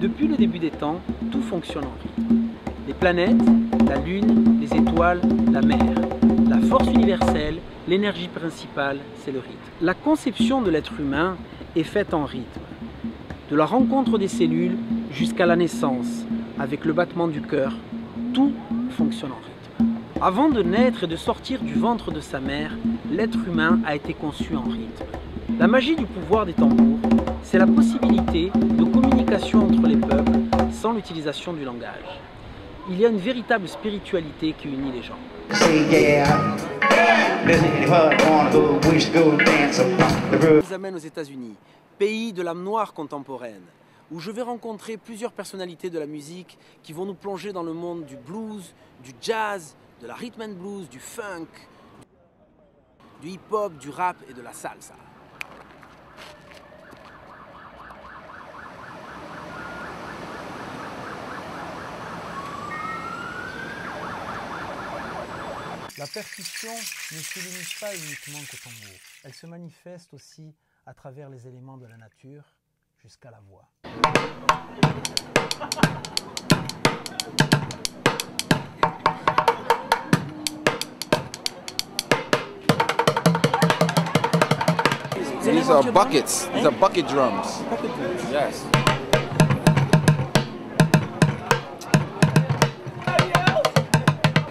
Depuis le début des temps, tout fonctionne en rythme. Les planètes, la Lune, les étoiles, la mer. La force universelle, l'énergie principale, c'est le rythme. La conception de l'être humain est faite en rythme. De la rencontre des cellules jusqu'à la naissance, avec le battement du cœur, tout fonctionne en rythme. Avant de naître et de sortir du ventre de sa mère, l'être humain a été conçu en rythme. La magie du pouvoir des tambours, c'est la possibilité de communication entre les peuples sans l'utilisation du langage. Il y a une véritable spiritualité qui unit les gens. Je vous amène aux États-Unis, pays de l'âme noire contemporaine, où je vais rencontrer plusieurs personnalités de la musique qui vont nous plonger dans le monde du blues, du jazz, de la rhythm and blues, du funk, du hip-hop, du rap et de la salsa. La percussion ne se limite pas uniquement qu'au tambour. Elle se manifeste aussi à travers les éléments de la nature jusqu'à la voix. These are buckets. These are bucket drums. Bucket drums. Yes.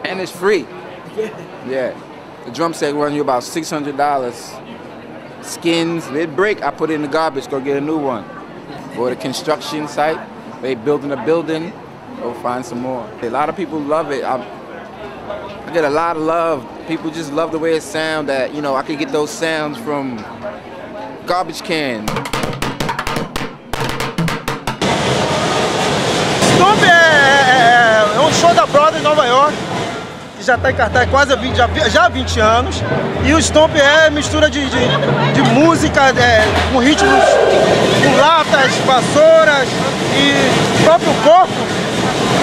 And it's free. Yeah. The drum set run you about $600. Skins, they break, I put it in the garbage, go get a new one. Go to the construction site, they building a building, go find some more. A lot of people love it. I get a lot of love. People just love the way it sounds, that, you know, I could get those sounds from garbage can. Stomp é um show da Broadway em Nova York, que já está em cartaz quase há 20 anos. E o Stomp é mistura de música com ritmos, com latas, vassouras e próprio corpo.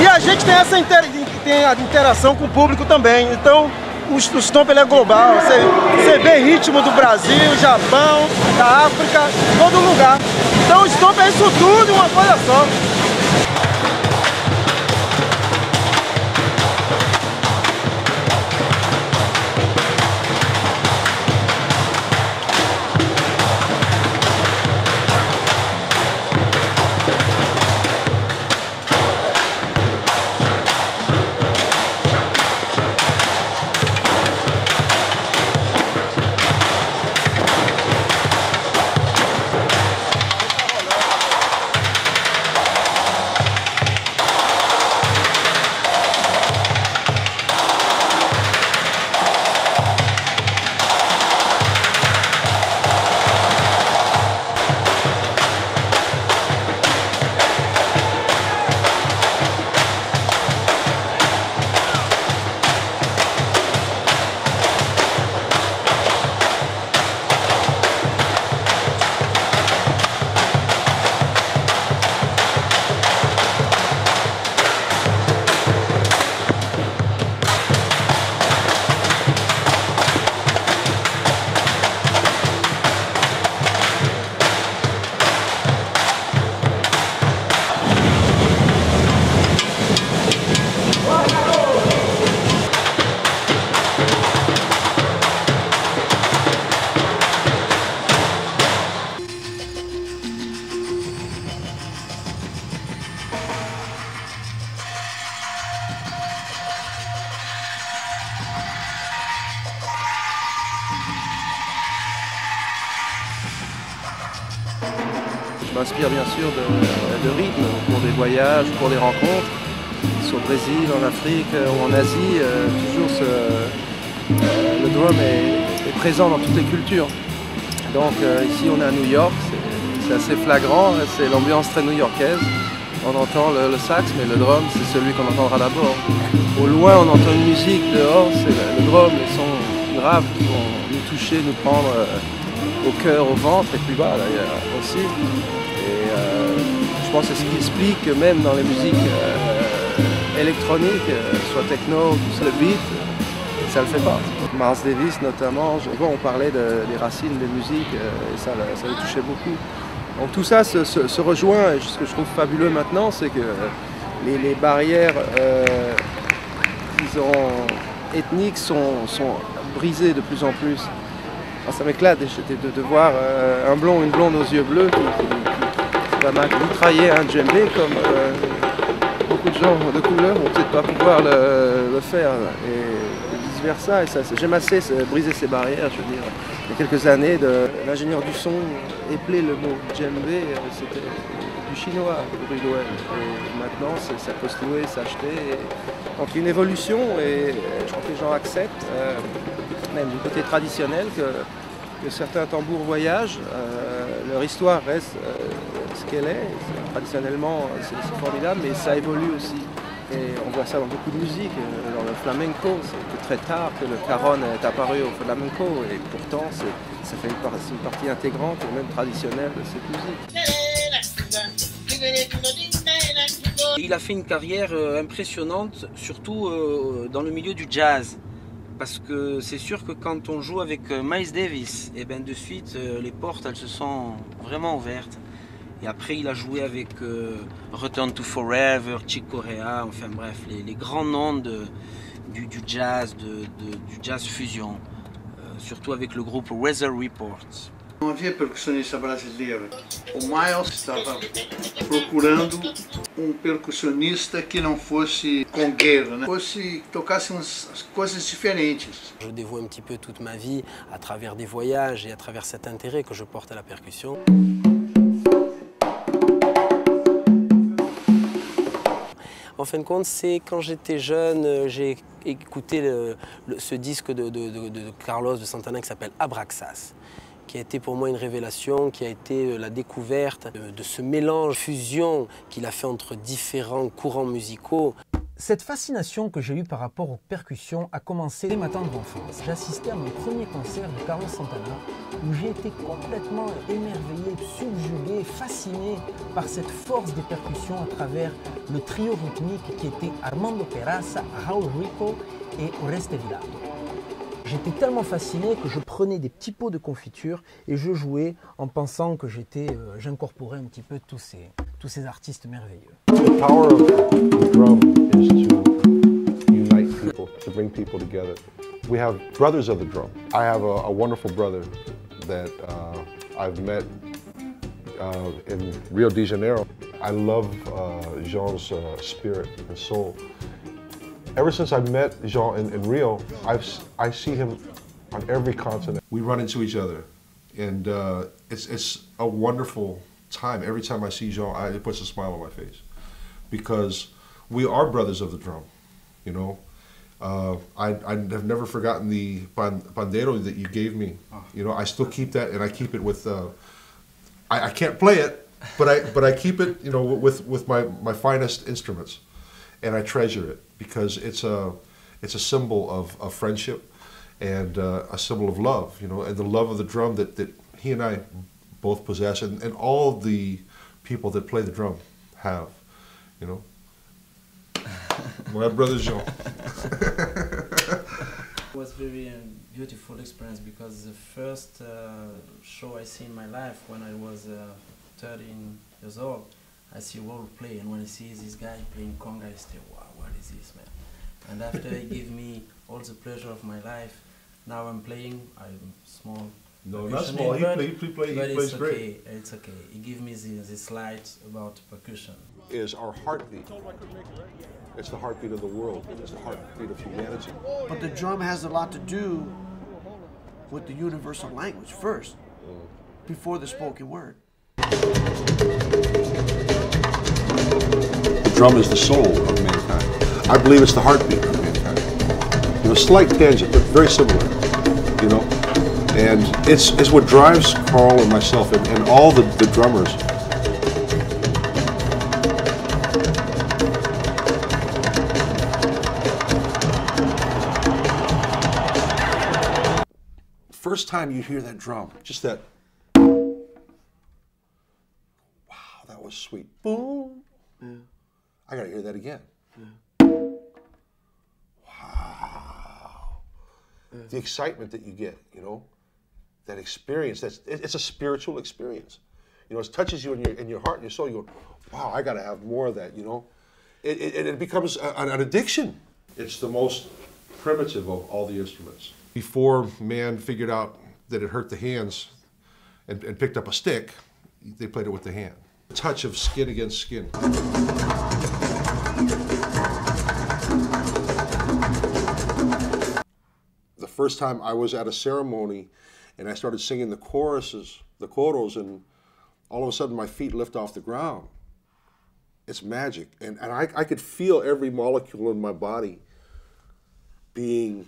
E a gente tem essa interação com o público também. Então o Stomp ele é global. Você vê ritmo do Brasil, Japão, da África, todo lugar. Então o Stomp é isso tudo e uma coisa só. Je m'inspire bien sûr de rythme pour des voyages, pour des rencontres, soit au Brésil, en Afrique ou en Asie. Toujours le drum est présent dans toutes les cultures. Donc ici on est à New York, c'est assez flagrant, c'est l'ambiance très new-yorkaise. On entend le sax, mais le drum c'est celui qu'on entendra d'abord. Au loin on entend une musique, dehors c'est le drum, les sons graves qui vont nous toucher, nous prendre au cœur, au ventre et plus bas d'ailleurs aussi. Et je pense que c'est ce qui explique que même dans les musiques électroniques, soit techno, plus le beat, ça le fait pas. Miles Davis notamment, on parlait des racines des musiques et ça le touchait beaucoup. Donc tout ça se rejoint, et ce que je trouve fabuleux maintenant, c'est que les barrières disons, ethniques sont brisées de plus en plus. Alors, ça m'éclate de voir un blond ou une blonde aux yeux bleus qui va mitrailler un djembé comme beaucoup de gens de couleur vont peut-être pas pouvoir le faire. Et vice versa. Et j'aime assez briser ces barrières. Je veux dire, il y a quelques années, l'ingénieur du son épelait le mot djembé, c'était du chinois, rue d'Ouel. Et maintenant, ça peut se louer, s'acheter. Donc il y a une évolution et je crois que les gens acceptent, même du côté traditionnel, que certains tambours voyagent. Leur histoire reste ce qu'elle est. Traditionnellement, c'est formidable, mais ça évolue aussi. Et on voit ça dans beaucoup de musique. Dans le flamenco, c'est très tard que le caron est apparu au flamenco. Et pourtant, ça fait une partie intégrante et même traditionnelle de cette musique. Il a fait une carrière impressionnante, surtout dans le milieu du jazz. Parce que c'est sûr que quand on joue avec Miles Davis, et ben de suite les portes elles se sont vraiment ouvertes. Et après il a joué avec Return to Forever, Chick Corea, enfin bref, les grands noms du jazz, du jazz fusion. Surtout avec le groupe Weather Report. Não havia percussionista brasileiro. O Miles estava procurando percussionista que não fosse congueiro, né? Tocasse umas coisas diferentes. Je dévoue un petit peu toute ma vie à travers des voyages et à travers cet intérêt que je porte à la percussion. En fin de compte, c'est quand j'étais jeune, j'ai écouté ce disque de Carlos de Santana qui s'appelle Abraxas, qui a été pour moi une révélation, qui a été la découverte de ce mélange, fusion qu'il a fait entre différents courants musicaux. Cette fascination que j'ai eue par rapport aux percussions a commencé dès ma tendre enfance. J'assistais à mon premier concert de Carlos Santana où j'ai été complètement émerveillé, subjugué, fasciné par cette force des percussions à travers le trio rythmique qui était Armando Peraza, Raúl Rico et Oreste Vilato. J'étais tellement fasciné que je prenais des petits pots de confiture et je jouais en pensant que j'incorporais un petit peu tous ces artistes merveilleux. The power of the drum is to unite people, to bring people together. We have brothers of the drum. I have a wonderful brother that I've met in Rio de Janeiro. I love Jean's spirit and soul. Ever since I met Jean in Rio, I see him on every continent. We run into each other, and it's a wonderful time. Every time I see Jean, it puts a smile on my face, because we are brothers of the drum, you know. I have never forgotten the pandero that you gave me. You know, I still keep that, and I keep it with. I can't play it, but I keep it, you know, with my finest instruments, and I treasure it because it's a symbol of friendship and a symbol of love, you know, and the love of the drum that he and I both possess, and all the people that play the drum have, you know. My brother Jean. It was very beautiful experience because the first show I see in my life when I was 13 years old, I see role play, and when I see this guy playing conga, I say, wow, what is this, man? And after he gave me all the pleasure of my life, now I'm playing, I'm small. No, not small. He plays great. It's okay. He gave me this light about percussion. Is our heartbeat. It's the heartbeat of the world. It's the heartbeat of humanity. But the drum has a lot to do with the universal language first, before the spoken word. The drum is the soul of mankind. I believe it's the heartbeat of mankind. You know, slight tangent, but very similar. You know, and it's what drives Carl and myself and all the drummers. First time you hear that drum, just that, wow, that was sweet. Boom. Yeah. I gotta hear that again. Yeah. Wow. Yeah. The excitement that you get, you know, that experience, it's a spiritual experience. You know, it touches you in your heart and your soul. You go, wow, I got to have more of that, you know? It becomes an addiction. It's the most primitive of all the instruments. Before man figured out that it hurt the hands and picked up a stick, they played it with the hand. The touch of skin against skin. The first time I was at a ceremony and I started singing the choruses, the choros, and all of a sudden my feet lift off the ground. It's magic. And I could feel every molecule in my body being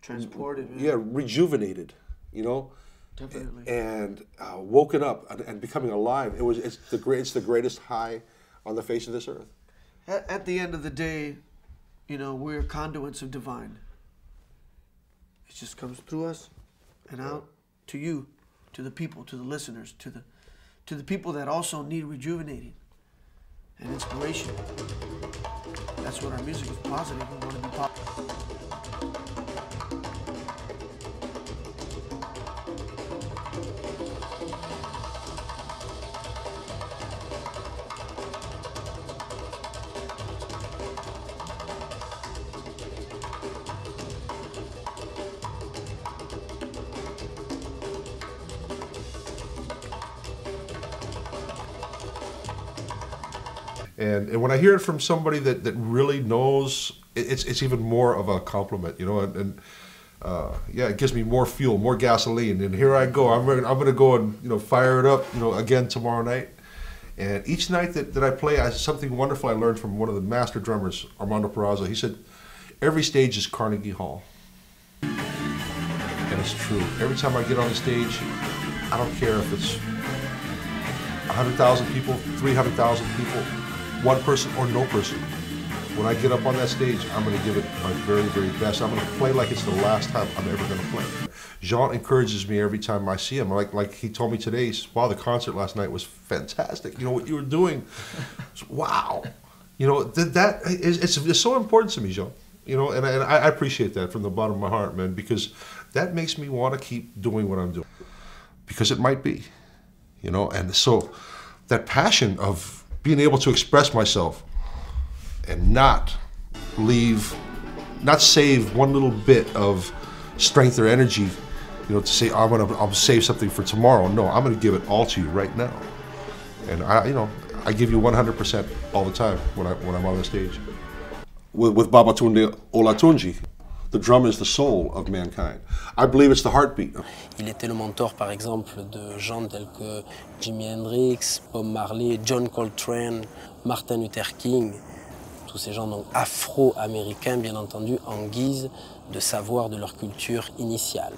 transported. Yeah, rejuvenated, you know? Definitely. And woken up and becoming alive. It's the greatest high on the face of this earth. At the end of the day, you know, we're conduits of divine. It just comes through us and out to you, to the people, to the listeners, to the people that also need rejuvenating and inspiration. That's what our music is, positive. We want to be positive. And when I hear it from somebody that really knows, it's even more of a compliment, you know. And yeah, it gives me more fuel, more gasoline. And here I go. I'm gonna go and, you know, fire it up, you know, again tomorrow night. And each night that I play, something wonderful I learned from one of the master drummers, Armando Peraza. He said, every stage is Carnegie Hall. And it's true. Every time I get on the stage, I don't care if it's 100,000 people, 300,000 people, one person or no person. When I get up on that stage, I'm going to give it my very, very best. I'm going to play like it's the last time I'm ever going to play. Jean encourages me every time I see him. Like he told me today, wow, the concert last night was fantastic. You know, what you were doing, wow. You know, it's so important to me, Jean. You know, and I appreciate that from the bottom of my heart, man, because that makes me want to keep doing what I'm doing. Because it might be, you know, and so that passion of being able to express myself and not save one little bit of strength or energy, you know, to say I'll save something for tomorrow. No, I'm going to give it all to you right now, and I give you 100% all the time when I'm on the stage. With Babatunde Olatunji, the drum is the soul of mankind. I believe it's the heartbeat. Il était le mentor, par exemple, de gens tels que Jimi Hendrix, Bob Marley, John Coltrane, Martin Luther King. Tous ces gens donc afro-américains, bien entendu, en guise de savoir de leur culture initiale.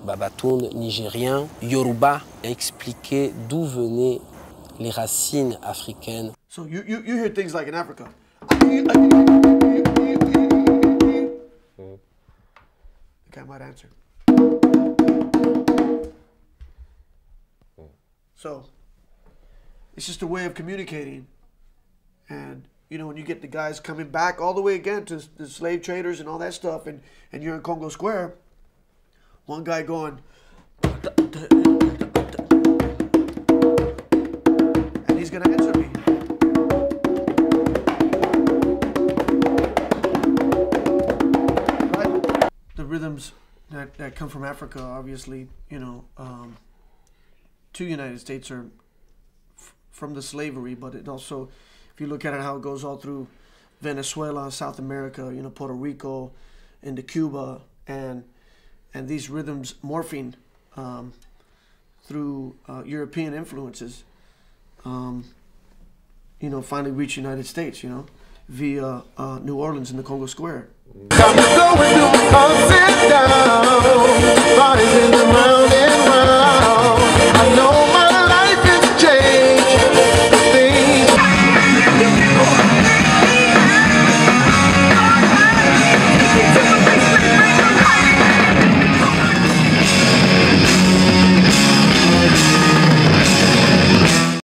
Babatunde, nigérien, Yoruba, a expliqué d'où venaient les racines africaines. So you hear things like in Africa. The guy might answer. So it's just a way of communicating. And you know, when you get the guys coming back all the way again to the slave traders and all that stuff, and you're in Congo Square, one guy going, and he's gonna answer me. Right? The rhythms that come from Africa, obviously, you know, to the United States are from the slavery, but it also, if you look at it, how it goes all through Venezuela, South America, you know, Puerto Rico, into Cuba, and these rhythms morphing through European influences, you know, finally reach the United States, you know, via New Orleans in the Congo Square. I know